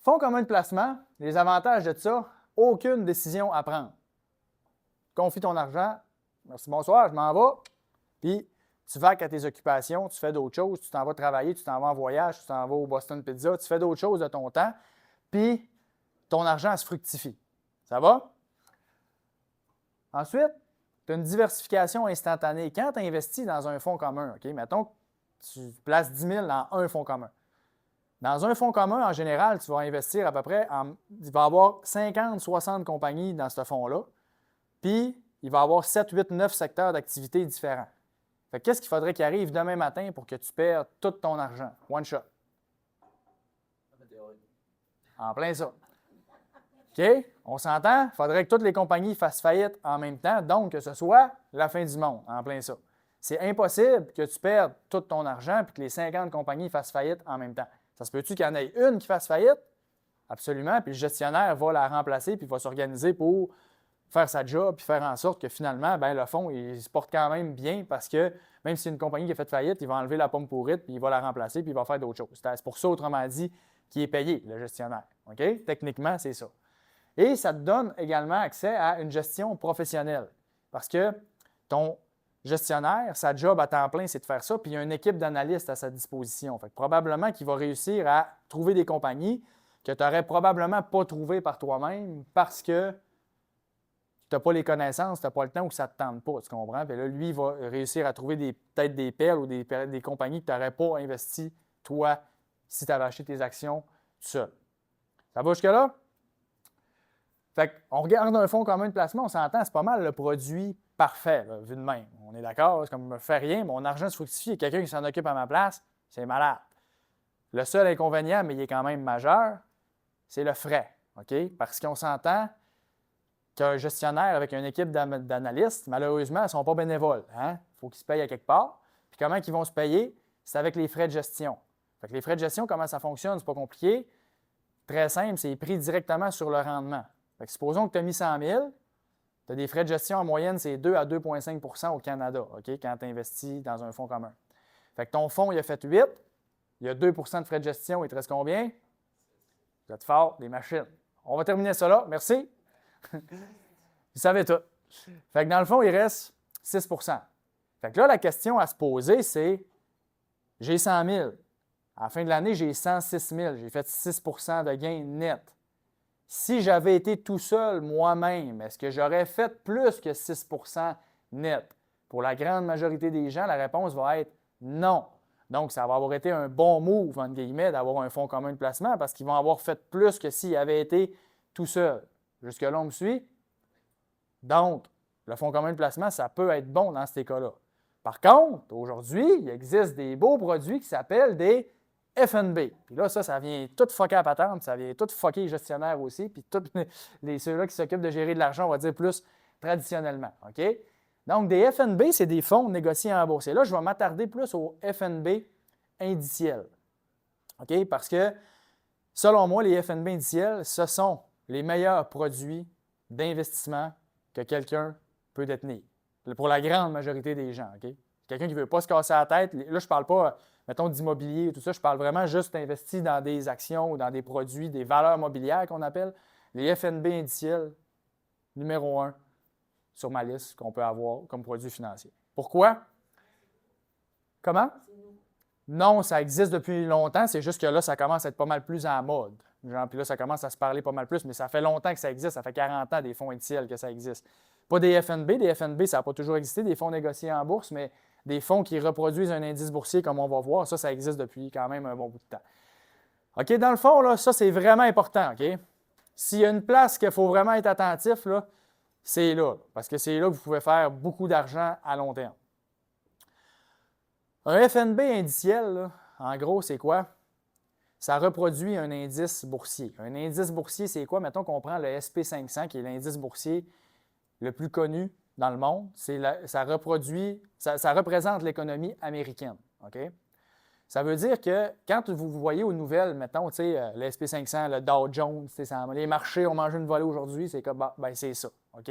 Fonds commun de placement, les avantages de ça, aucune décision à prendre. Confie ton argent, merci, bonsoir, je m'en vais, puis tu vas à tes occupations, tu fais d'autres choses, tu t'en vas travailler, tu t'en vas en voyage, tu t'en vas au Boston Pizza, tu fais d'autres choses de ton temps, puis ton argent se fructifie. Ça va? Ensuite, tu as une diversification instantanée. Quand tu investis dans un fonds commun, OK, mettons que tu places 10 000 dans un fonds commun. Dans un fonds commun, en général, tu vas investir à peu près, il va y avoir 50, 60 compagnies dans ce fonds-là, puis il va y avoir 7, 8, 9 secteurs d'activité différents. Fait qu'est-ce qu'il faudrait qu'il arrive demain matin pour que tu perdes tout ton argent? One shot. En plein ça. OK? On s'entend? Il faudrait que toutes les compagnies fassent faillite en même temps, donc que ce soit la fin du monde, en plein ça. C'est impossible que tu perdes tout ton argent et que les 50 compagnies fassent faillite en même temps. Ça se peut-tu qu'il y en ait une qui fasse faillite? Absolument. Puis le gestionnaire va la remplacer puis va s'organiser pour faire sa job puis faire en sorte que finalement, bien, le fonds, il se porte quand même bien parce que même si une compagnie qui a fait faillite, il va enlever la pomme pourrite puis il va la remplacer puis il va faire d'autres choses. C'est pour ça, autrement dit, qu'il est payé, le gestionnaire. OK? Techniquement, c'est ça. Et ça te donne également accès à une gestion professionnelle parce que ton gestionnaire, sa job à temps plein, c'est de faire ça, puis il y a une équipe d'analystes à sa disposition. Fait que probablement qu'il va réussir à trouver des compagnies que tu n'aurais probablement pas trouvées par toi-même parce que tu n'as pas les connaissances, tu n'as pas le temps ou que ça ne te tente pas, tu comprends? Puis là, lui, il va réussir à trouver peut-être des perles ou des compagnies que tu n'aurais pas investi, toi, si tu avais acheté tes actions tout seul. Ça va jusque-là? Fait qu'on regarde un fonds commun de placement, on s'entend, c'est pas mal le produit parfait, là, vu de même. On est d'accord, c'est comme je ne fais rien, mon argent se fructifie, il y a quelqu'un qui s'en occupe à ma place, c'est malade. Le seul inconvénient, mais il est quand même majeur, c'est le frais. OK? Parce qu'on s'entend qu'un gestionnaire avec une équipe d'analystes, malheureusement, ils ne sont pas bénévoles. Hein? Il faut qu'ils se payent à quelque part. Puis comment ils vont se payer? C'est avec les frais de gestion. Fait que les frais de gestion, comment ça fonctionne? C'est pas compliqué. Très simple, c'est pris directement sur le rendement. Fait que supposons que tu as mis 100 000, tu as des frais de gestion en moyenne, c'est 2 à 2,5 % au Canada, OK, quand tu investis dans un fonds commun. Fait que ton fonds, il a fait 8, il y a 2 % de frais de gestion, il te reste combien? Vous êtes fort, des machines. On va terminer ça là, merci. Vous savez tout. Fait que dans le fond, il reste 6 %. Fait que là, la question à se poser, c'est j'ai 100 000. À la fin de l'année, j'ai 106 000. J'ai fait 6 % de gain net. Si j'avais été tout seul moi-même, est-ce que j'aurais fait plus que 6 % net? Pour la grande majorité des gens, la réponse va être non. Donc, ça va avoir été un bon move, entre guillemets, d'avoir un fonds commun de placement parce qu'ils vont avoir fait plus que s'ils avaient été tout seul. Jusque-là, on me suit? Donc, le fonds commun de placement, ça peut être bon dans ces cas-là. Par contre, aujourd'hui, il existe des beaux produits qui s'appellent des FNB. Puis là, ça vient tout fucker à patente, ça vient tout fucker les gestionnaires aussi, puis tous ceux-là qui s'occupent de gérer de l'argent, on va dire plus traditionnellement. OK? Donc, des FNB, c'est des fonds négociés en bourse. Et là, je vais m'attarder plus aux FNB indiciels. OK? Parce que, selon moi, les FNB indiciels, ce sont les meilleurs produits d'investissement que quelqu'un peut détenir. Pour la grande majorité des gens. OK? Quelqu'un qui ne veut pas se casser la tête, là, je ne parle pas, mettons, d'immobilier ou tout ça, je parle vraiment juste d'investir dans des actions ou dans des produits, des valeurs mobilières qu'on appelle. Les FNB indiciels, numéro 1 sur ma liste qu'on peut avoir comme produit financier. Pourquoi? Comment? Non, ça existe depuis longtemps, c'est juste que là, ça commence à être pas mal plus en mode. Genre, puis là, ça commence à se parler pas mal plus, mais ça fait longtemps que ça existe, ça fait 40 ans des fonds indiciels que ça existe. Pas des FNB, ça n'a pas toujours existé, des fonds négociés en bourse, mais des fonds qui reproduisent un indice boursier comme on va voir, ça existe depuis quand même un bon bout de temps. OK, dans le fond, là, ça, c'est vraiment important, OK? S'il y a une place qu'il faut vraiment être attentif, là, c'est là, parce que c'est là que vous pouvez faire beaucoup d'argent à long terme. Un FNB indiciel, là, en gros, c'est quoi? Ça reproduit un indice boursier. Un indice boursier, c'est quoi? Mettons qu'on prend le SP500, qui est l'indice boursier le plus connu dans le monde. Ça représente l'économie américaine. OK? Ça veut dire que quand vous voyez aux nouvelles, mettons, le SP500, le Dow Jones, les marchés ont mangé une volée aujourd'hui, c'est comme, ben, c'est ça. OK?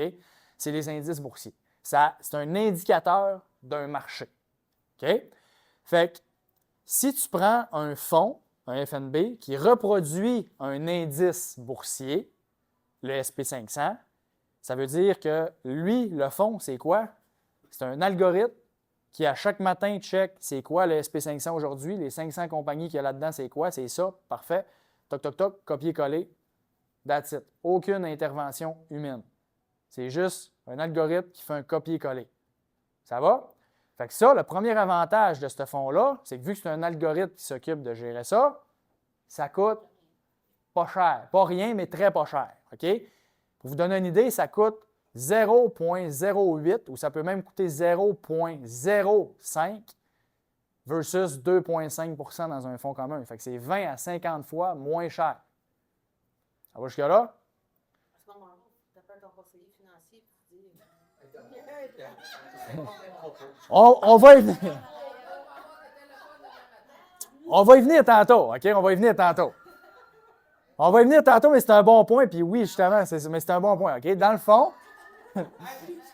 C'est les indices boursiers. C'est un indicateur d'un marché. OK? Fait que si tu prends un fonds un FNB qui reproduit un indice boursier, le SP500. Ça veut dire que lui, le fond, c'est quoi? C'est un algorithme qui, à chaque matin, check c'est quoi le SP500 aujourd'hui, les 500 compagnies qu'il y a là-dedans, c'est quoi? C'est ça, parfait. Toc, toc, toc, copier-coller. That's it. Aucune intervention humaine. C'est juste un algorithme qui fait un copier-coller. Ça va? Fait que ça, le premier avantage de ce fonds-là, c'est que vu que c'est un algorithme qui s'occupe de gérer ça, ça coûte pas cher. Pas rien, mais très pas cher. OK? Pour vous donner une idée, ça coûte 0,08 ou ça peut même coûter 0,05 versus 2,5 % dans un fonds commun. Fait que c'est 20 à 50 fois moins cher. Ça va jusque-là? À ce moment-là, tu appelles ton conseiller financier et tu dis. On va y venir. On va y venir tantôt, OK? On va y venir tantôt. On va y venir tantôt, mais c'est un bon point. Puis oui, justement, mais c'est un bon point, OK? Dans le fond... Tu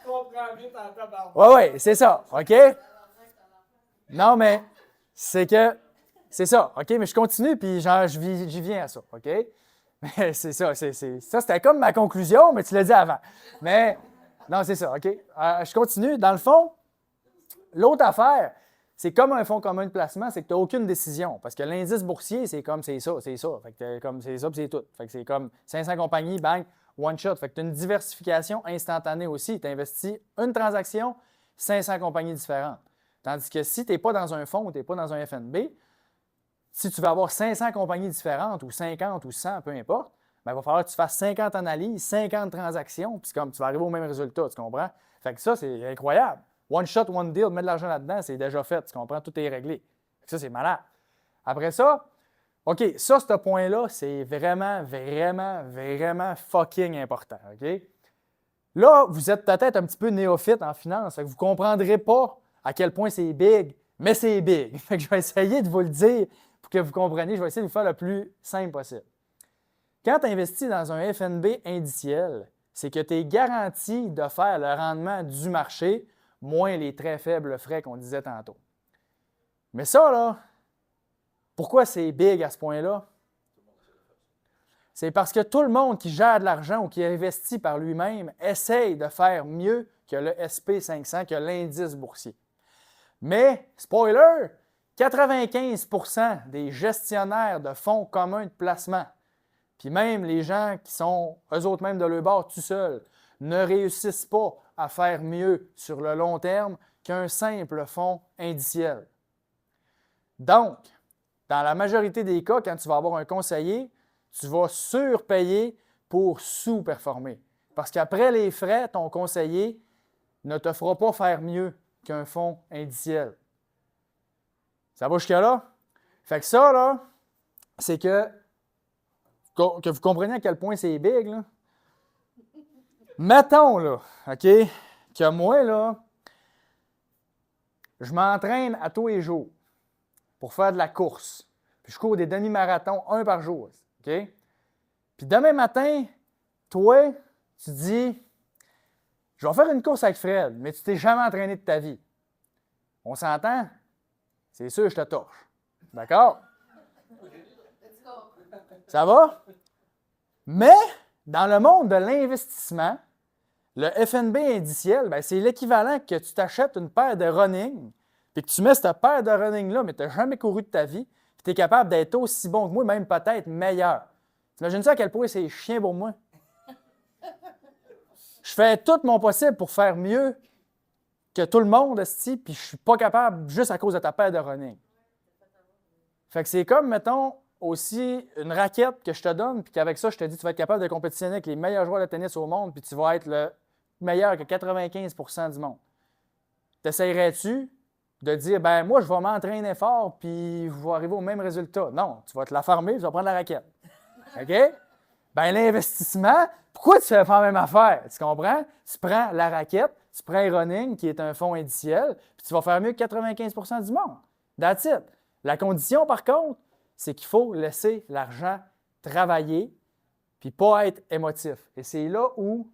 comprends vite en tabarnak. Oui, c'est ça, OK? Non, mais c'est que... C'est ça, OK? Mais je continue, puis genre, j'y viens à ça, OK? Mais c'est ça, ça, c'était comme ma conclusion, mais tu l'as dit avant. Mais, non, c'est ça, OK? Je continue. Dans le fond, l'autre affaire, c'est comme un fonds commun de placement, c'est que tu n'as aucune décision. Parce que l'indice boursier, c'est comme c'est ça, c'est ça. Fait que comme c'est ça, puis c'est tout. Fait que c'est comme 500 compagnies, bang, one shot. Fait que tu as une diversification instantanée aussi. Tu investis une transaction, 500 compagnies différentes. Tandis que si tu n'es pas dans un fonds ou tu n'es pas dans un FNB, si tu veux avoir 500 compagnies différentes ou 50 ou 100, peu importe, bien, il va falloir que tu fasses 50 analyses, 50 transactions, puis comme tu vas arriver au même résultat, tu comprends? Fait que ça, c'est incroyable. One shot, one deal, mets de l'argent là-dedans, c'est déjà fait, tu comprends? Tout est réglé. Fait que ça, c'est malade. Après ça, OK, ça, ce point-là, c'est vraiment, vraiment, vraiment fucking important, OK? Là, vous êtes peut-être un petit peu néophyte en finance, fait que vous ne comprendrez pas à quel point c'est big, mais c'est big. Fait que je vais essayer de vous le dire pour que vous compreniez. Je vais essayer de vous faire le plus simple possible. Quand tu investis dans un FNB indiciel, c'est que tu es garanti de faire le rendement du marché, moins les très faibles frais qu'on disait tantôt. Mais ça, là, pourquoi c'est big à ce point-là? C'est parce que tout le monde qui gère de l'argent ou qui investit par lui-même essaye de faire mieux que le SP500, que l'indice boursier. Mais, spoiler, 95 % des gestionnaires de fonds communs de placement, puis même les gens qui sont eux autres même de leur bord tout seuls, ne réussissent pas à faire mieux sur le long terme qu'un simple fonds indiciel. Donc, dans la majorité des cas, quand tu vas avoir un conseiller, tu vas surpayer pour sous-performer. Parce qu'après les frais, ton conseiller ne te fera pas faire mieux qu'un fonds indiciel. Ça va jusque-là? Fait que ça, là, c'est que vous compreniez à quel point c'est big, là. Mettons, là, OK, que moi, là, je m'entraîne à tous les jours pour faire de la course. Puis je cours des demi-marathons, un par jour, OK? Puis demain matin, toi, tu dis, je vais faire une course avec Fred, mais tu t'es jamais entraîné de ta vie. On s'entend? C'est sûr, je te torche. D'accord? Ça va? Mais, dans le monde de l'investissement, le FNB indiciel, bien, c'est l'équivalent que tu t'achètes une paire de running, puis que tu mets cette paire de running-là, mais tu n'as jamais couru de ta vie, puis tu es capable d'être aussi bon que moi, même peut-être meilleur. T'imagines ça à quel point c'est chiant pour moi? Je fais tout mon possible pour faire mieux que tout le monde, puis je ne suis pas capable juste à cause de ta paire de running. Fait que c'est comme, mettons, aussi une raquette que je te donne, puis qu'avec ça, je te dis, tu vas être capable de compétitionner avec les meilleurs joueurs de tennis au monde, puis tu vas être le meilleur que 95 % du monde. T'essayerais-tu de dire, ben moi, je vais m'entraîner fort, puis je vais arriver au même résultat? Non, tu vas te la farmer, tu vas prendre la raquette. OK? Ben l'investissement, pourquoi tu fais pas la même affaire? Tu comprends? Tu prends la raquette, tu prends running, qui est un fonds indiciel, puis tu vas faire mieux que 95 % du monde. That's it. La condition, par contre, c'est qu'il faut laisser l'argent travailler puis pas être émotif. Et c'est là où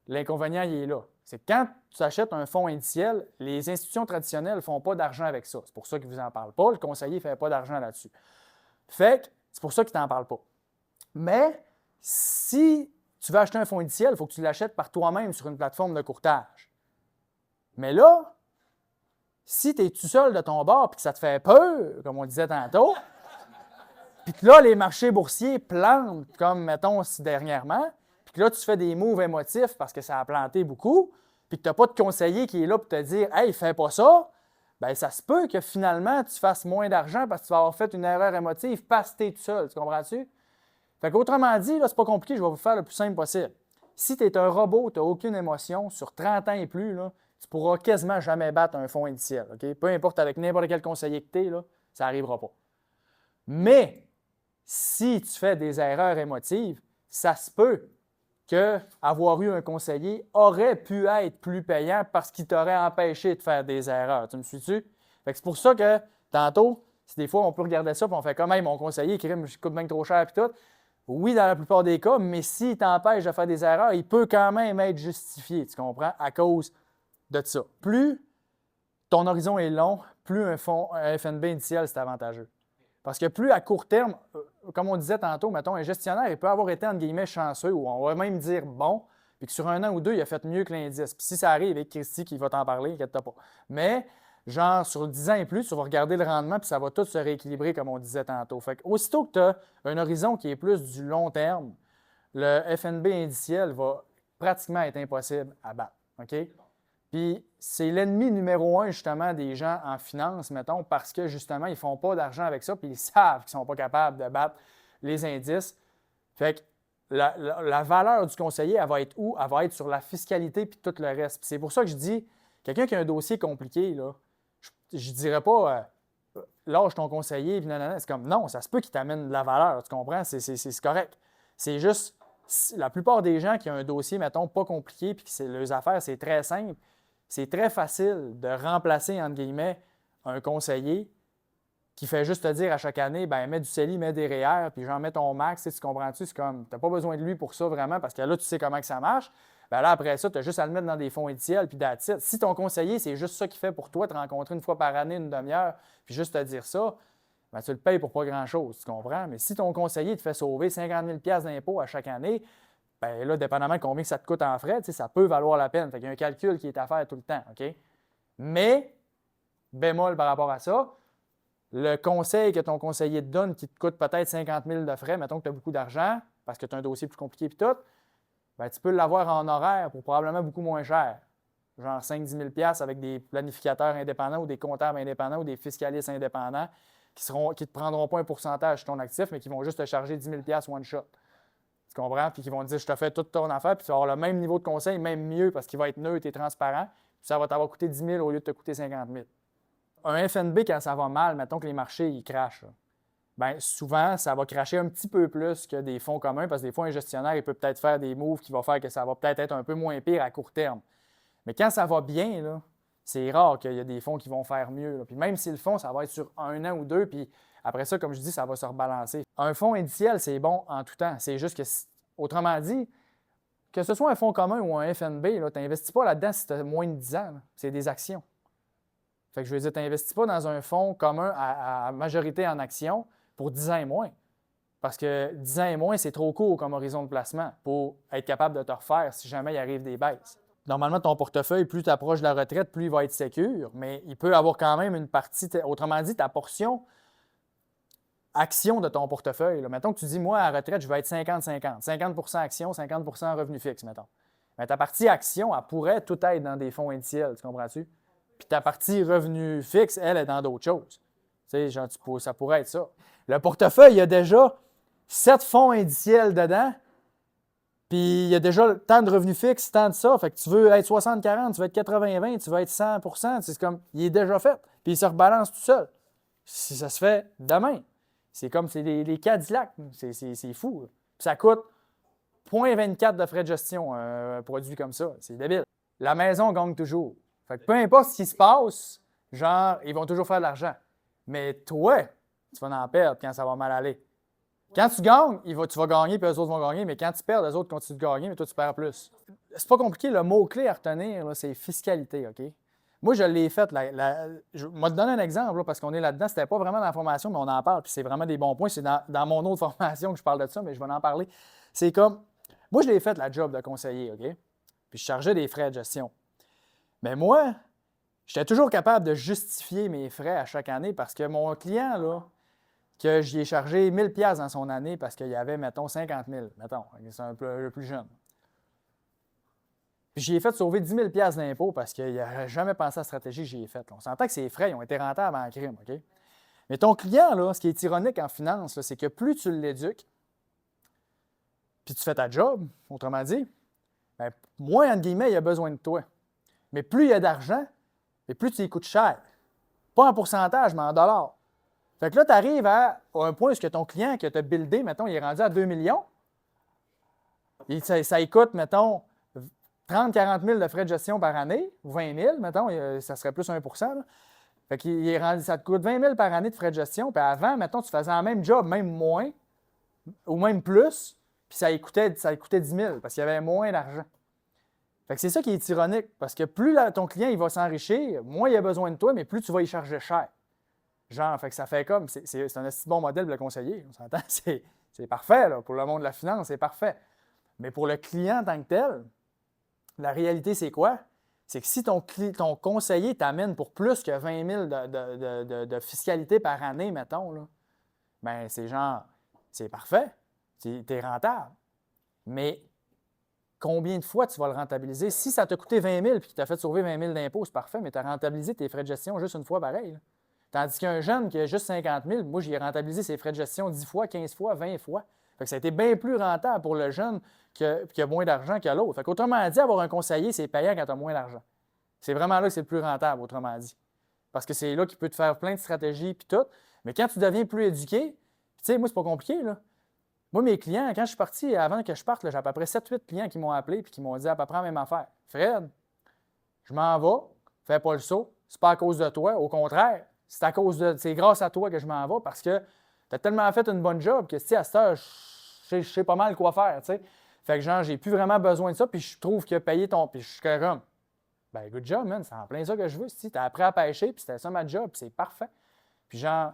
l'inconvénient il est là. C'est que quand tu achètes un fonds indiciel, les institutions traditionnelles ne font pas d'argent avec ça. C'est pour ça qu'ils ne vous en parlent pas. Le conseiller ne fait pas d'argent là-dessus. Fait que c'est pour ça qu'ils t'en parlent pas. Mais si tu veux acheter un fonds indiciel, il faut que tu l'achètes par toi-même sur une plateforme de courtage. Mais là, si tu es tout seul de ton bord et que ça te fait peur, comme on disait tantôt, puis que là, les marchés boursiers plantent, comme, mettons, dernièrement, puis que là, tu fais des moves émotifs parce que ça a planté beaucoup, puis que tu n'as pas de conseiller qui est là pour te dire « Hey, fais pas ça », bien, ça se peut que finalement, tu fasses moins d'argent parce que tu vas avoir fait une erreur émotive parce que tu es tout seul. Tu comprends-tu? Fait qu'autrement dit, là, c'est pas compliqué, je vais vous faire le plus simple possible. Si tu es un robot, tu n'as aucune émotion, sur 30 ans et plus, là, tu ne pourras quasiment jamais battre un fonds indiciel. Okay? Peu importe avec n'importe quel conseiller que tu es, là, ça n'arrivera pas. Mais si tu fais des erreurs émotives, ça se peut qu'avoir eu un conseiller aurait pu être plus payant parce qu'il t'aurait empêché de faire des erreurs. Tu me suis-tu? Fait que c'est pour ça que, tantôt, si des fois on peut regarder ça et on fait comme même mon conseiller, crime, je coûte bien trop cher et tout. Oui, dans la plupart des cas, mais s'il t'empêche de faire des erreurs, il peut quand même être justifié, tu comprends, à cause de ça. Plus ton horizon est long, plus un FNB indiciel, c'est avantageux. Parce que plus à court terme, comme on disait tantôt, mettons, un gestionnaire, il peut avoir été, entre guillemets, chanceux, ou on va même dire bon, puis que sur 1 an ou 2, il a fait mieux que l'indice. Puis si ça arrive avec Christy qui va t'en parler, inquiète-toi pas. Mais, genre, sur 10 ans et plus, tu vas regarder le rendement, puis ça va tout se rééquilibrer, comme on disait tantôt. Fait qu'aussitôt que tu as un horizon qui est plus du long terme, le FNB indiciel va pratiquement être impossible à battre. OK? Puis c'est l'ennemi numéro 1, justement, des gens en finance, mettons, parce que, justement, ils ne font pas d'argent avec ça, puis ils savent qu'ils ne sont pas capables de battre les indices. Fait que la valeur du conseiller, elle va être où? Elle va être sur la fiscalité puis tout le reste. Puis c'est pour ça que je dis, quelqu'un qui a un dossier compliqué, là, je ne dirais pas lâche ton conseiller, puis non. C'est comme, non, ça se peut qu'il t'amène de la valeur, tu comprends? C'est correct. C'est juste, la plupart des gens qui ont un dossier, mettons, pas compliqué, puis que leurs affaires, c'est très simple, c'est très facile de remplacer, entre guillemets, un conseiller qui fait juste te dire à chaque année, ben mets du CELI, mets des REER, puis j'en mets ton max, tu comprends-tu? C'est comme, tu n'as pas besoin de lui pour ça vraiment, parce que là, tu sais comment que ça marche. Ben là, après ça, tu as juste à le mettre dans des fonds indiciels, puis that's it. Si ton conseiller, c'est juste ça qu'il fait pour toi, te rencontrer une fois par année, une demi-heure, puis juste te dire ça, ben tu le payes pour pas grand-chose, tu comprends? Mais si ton conseiller te fait sauver 50 000 $ d'impôts à chaque année, bien là, dépendamment de combien ça te coûte en frais, ça peut valoir la peine. Fait qu'il y a un calcul qui est à faire tout le temps, OK? Mais, bémol par rapport à ça, le conseil que ton conseiller te donne qui te coûte peut-être 50 000 de frais, mettons que tu as beaucoup d'argent, parce que tu as un dossier plus compliqué et tout, bien, tu peux l'avoir en horaire pour probablement beaucoup moins cher. Genre 5-10 000 $ avec des planificateurs indépendants ou des comptables indépendants ou des fiscalistes indépendants qui ne te prendront pas un pourcentage sur ton actif, mais qui vont juste te charger 10 000 $ one shot. Tu comprends? Puis qui vont te dire, je te fais toute ton affaire, puis tu vas avoir le même niveau de conseil, même mieux, parce qu'il va être neutre et transparent, puis ça va t'avoir coûté 10 000 au lieu de te coûter 50 000. Un FNB, quand ça va mal, mettons que les marchés, ils crachent. Bien, souvent, ça va cracher un petit peu plus que des fonds communs, parce que des fois, un gestionnaire, il peut peut-être faire des moves qui vont faire que ça va peut-être être un peu moins pire à court terme. Mais quand ça va bien, là, c'est rare qu'il y ait des fonds qui vont faire mieux. Là. Puis même si le fonds, ça va être sur 1 an ou 2, puis après ça, comme je dis, ça va se rebalancer. Un fonds indiciel, c'est bon en tout temps. C'est juste que, autrement dit, que ce soit un fonds commun ou un FNB, tu n'investis pas là-dedans si tu as moins de 10 ans. C'est des actions. Fait que je veux dire, tu n'investis pas dans un fonds commun à majorité en actions pour 10 ans et moins. Parce que 10 ans et moins, c'est trop court comme horizon de placement pour être capable de te refaire si jamais il arrive des baisses. Normalement, ton portefeuille, plus tu approches de la retraite, plus il va être sécure, mais il peut avoir quand même une partie, autrement dit, ta portion action de ton portefeuille. Là. Mettons que tu dis, moi, à la retraite, je vais être 50-50. 50 actions, 50 revenu fixe, mettons. Mais ta partie action, elle pourrait tout être dans des fonds indiciels, tu comprends-tu? Puis ta partie revenu fixe, elle, est dans d'autres choses. Tu sais, genre, ça pourrait être ça. Le portefeuille, il y a déjà 7 fonds indiciels dedans, puis il y a déjà tant de revenus fixes, tant de ça. Fait que tu veux être 60-40, tu veux être 80-20, tu veux être 100 c'est comme, il est déjà fait. Puis il se rebalance tout seul. Ça se fait demain. C'est comme les Cadillacs. C'est fou. Puis ça coûte 0,24 de frais de gestion, un produit comme ça. C'est débile. La maison gagne toujours. Fait que peu importe ce qui se passe, genre, ils vont toujours faire de l'argent. Mais toi, tu vas en perdre quand ça va mal aller. Quand tu gagnes, tu vas gagner, puis eux autres vont gagner, mais quand tu perds, les autres continuent de gagner, mais toi, tu perds plus. C'est pas compliqué. Le mot-clé à retenir, là, c'est fiscalité, OK? Moi, je l'ai fait. Je vais te donner un exemple, là, parce qu'on est là-dedans. C'était pas vraiment dans la formation, mais on en parle, puis c'est vraiment des bons points. C'est dans mon autre formation que je parle de ça, mais je vais en parler. C'est comme, moi, je l'ai fait, la job de conseiller, OK? Puis je chargeais des frais de gestion. Mais moi, j'étais toujours capable de justifier mes frais à chaque année parce que mon client, là, que j'y ai chargé 1000 $ dans son année parce qu'il y avait, mettons, 50 000, mettons, c'est un peu le plus jeune. Puis j'y ai fait sauver 10 000 $ d'impôts parce qu'il n'aurait jamais pensé à la stratégie que j'y ai faite. On s'entend que ces frais, ils ont été rentables en crime, OK? Mais ton client, là, ce qui est ironique en finance, là, c'est que plus tu l'éduques, puis tu fais ta job, autrement dit, bien, moins, entre guillemets, il a besoin de toi. Mais plus il y a d'argent, et plus tu lui coûtes cher. Pas en pourcentage, mais en dollars. Fait que là, tu arrives à un point où ton client que tu as buildé, mettons, il est rendu à 2 millions. Et ça lui coûte, mettons, 30-40 000 de frais de gestion par année, ou 20 000, mettons, ça serait plus 1 là. Fait qu'il est rendu, ça te coûte 20 000 par année de frais de gestion. Puis avant, mettons, tu faisais le même job, même moins, ou même plus, puis ça lui coûtait 10 000 parce qu'il y avait moins d'argent. Fait que c'est ça qui est ironique, parce que plus ton client il va s'enrichir, moins il a besoin de toi, mais plus tu vas y charger cher. Genre, fait que ça fait comme, c'est un assez bon modèle de le conseiller, on s'entend, c'est parfait, là, pour le monde de la finance, c'est parfait. Mais pour le client en tant que tel, la réalité, c'est quoi? C'est que si ton conseiller t'amène pour plus que 20 000 de fiscalité par année, mettons, là, bien, c'est genre, c'est parfait, tu es rentable. Mais combien de fois tu vas le rentabiliser? Si ça t'a coûté 20 000 et qu'il t'a fait sauver 20 000 d'impôts, c'est parfait, mais tu as rentabilisé tes frais de gestion juste une fois pareil, là. Tandis qu'un jeune qui a juste 50 000, moi, j'ai rentabilisé ses frais de gestion 10 fois, 15 fois, 20 fois. Fait que ça a été bien plus rentable pour le jeune qui a moins d'argent que l'autre. Fait qu'autrement dit, avoir un conseiller, c'est payant quand tu as moins d'argent. C'est vraiment là que c'est le plus rentable, autrement dit. Parce que c'est là qu'il peut te faire plein de stratégies puis tout. Mais quand tu deviens plus éduqué, tu sais, moi, c'est pas compliqué, là. Moi, mes clients, quand je suis parti, avant que je parte, j'ai à peu près 7-8 clients qui m'ont appelé et qui m'ont dit à peu près la même affaire. Fred, je m'en vais, fais pas le saut, c'est pas à cause de toi, au contraire, c'est grâce à toi que je m'en vais parce que tu as tellement fait une bonne job que, tu sais, à cette heure, je sais pas mal quoi faire, tu sais. Fait que, genre, j'ai plus vraiment besoin de ça, puis je trouve que payer ton. Puis je suis comme, ben, good job, man, c'est en plein ça que je veux. Tu as appris à pêcher, puis c'était ça ma job, puis c'est parfait. Puis, genre,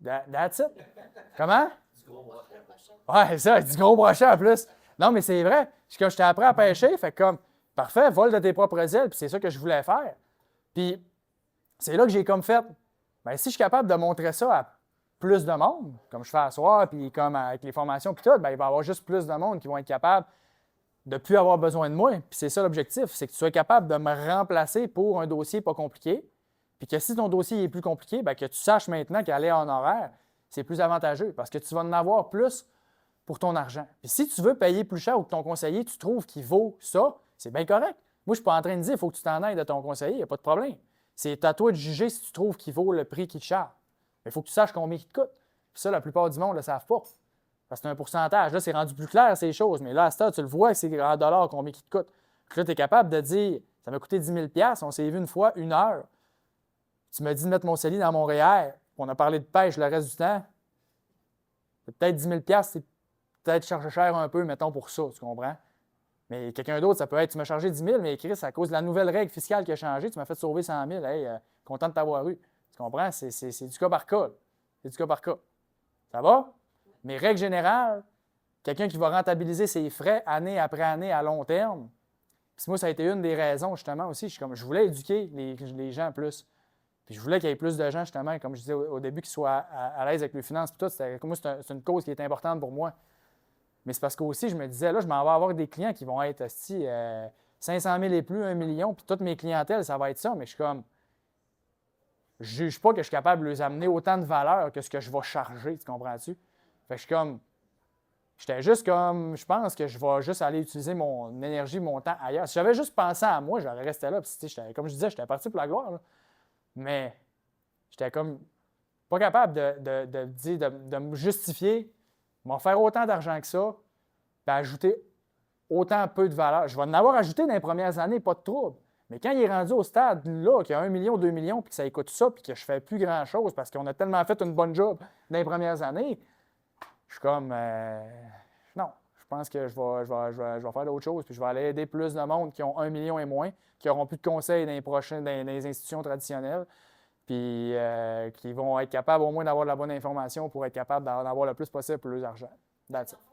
that's it. Comment? Du gros brochet. Ouais, ça, du gros brochet en plus. Non, mais c'est vrai. Quand je t'ai appris à pêcher, fait comme, parfait, vole de tes propres ailes, puis c'est ça que je voulais faire. Puis, c'est là que j'ai comme fait, bien, si je suis capable de montrer ça à plus de monde, comme je fais à soir, puis comme avec les formations, puis tout, bien, il va y avoir juste plus de monde qui vont être capables de ne plus avoir besoin de moi. Puis c'est ça l'objectif, c'est que tu sois capable de me remplacer pour un dossier pas compliqué, puis que si ton dossier est plus compliqué, bien, que tu saches maintenant qu'aller en horaire, c'est plus avantageux parce que tu vas en avoir plus pour ton argent. Puis si tu veux payer plus cher ou que ton conseiller, tu trouves qu'il vaut ça, c'est bien correct. Moi, je ne suis pas en train de dire qu'il faut que tu t'en ailles de ton conseiller, il n'y a pas de problème. C'est à toi de juger si tu trouves qu'il vaut le prix qu'il te charge. Mais il faut que tu saches combien il te coûte. Puis ça, la plupart du monde ne le savent pas. Parce que c'est un pourcentage. Là, c'est rendu plus clair, ces choses. Mais là, à ce stade, tu le vois, c'est en dollars combien il te coûte. Puis là, tu es capable de dire, ça m'a coûté 10 000 $, on s'est vu une fois, 1 heure. Tu m'as dit de mettre mon CELI dans mon REER. On a parlé de pêche le reste du temps. C'est peut-être 10 000 $, c'est peut-être chargé cher un peu, mettons, pour ça, tu comprends? Mais quelqu'un d'autre, ça peut être, tu m'as chargé 10 000, mais Chris, à cause de la nouvelle règle fiscale qui a changé, tu m'as fait sauver 100 000. Hey, content de t'avoir eu. Tu comprends? C'est du cas par cas. C'est du cas par cas. Ça va? Mais règle générale, quelqu'un qui va rentabiliser ses frais année après année à long terme, puis moi, ça a été une des raisons, justement, aussi. Je voulais éduquer les gens plus. Puis je voulais qu'il y ait plus de gens, justement, comme je disais au début, qui soient à l'aise avec les finances. Puis tout, moi, c'est une cause qui est importante pour moi. Mais c'est parce qu'aussi, je me disais, là, je m'en vais avoir des clients qui vont être 500 000 et plus, 1 million, puis toutes mes clientèles, ça va être ça. Mais je suis comme, je ne juge pas que je suis capable de les amener autant de valeur que ce que je vais charger, tu comprends-tu? Fait que je suis comme, j'étais juste comme, je pense que je vais juste aller utiliser mon énergie, mon temps ailleurs. Si j'avais juste pensé à moi, j'aurais resté là. Puis, comme je disais, j'étais parti pour la gloire, là. Mais j'étais comme pas capable de me justifier, m'en faire autant d'argent que ça, puis ajouter autant peu de valeur. Je vais en avoir ajouté dans les premières années, pas de trouble. Mais quand il est rendu au stade là, qu'il y a 1 million, 2 millions, puis que ça coûte ça, puis que je fais plus grand-chose parce qu'on a tellement fait une bonne job dans les premières années, je suis comme, non, pense que je vais faire d'autres choses, puis je vais aller aider plus de monde qui ont 1 million et moins, qui n'auront plus de conseils dans les institutions traditionnelles, puis qui vont être capables au moins d'avoir de la bonne information pour être capables d'en avoir le plus possible pour leur argent. That's it.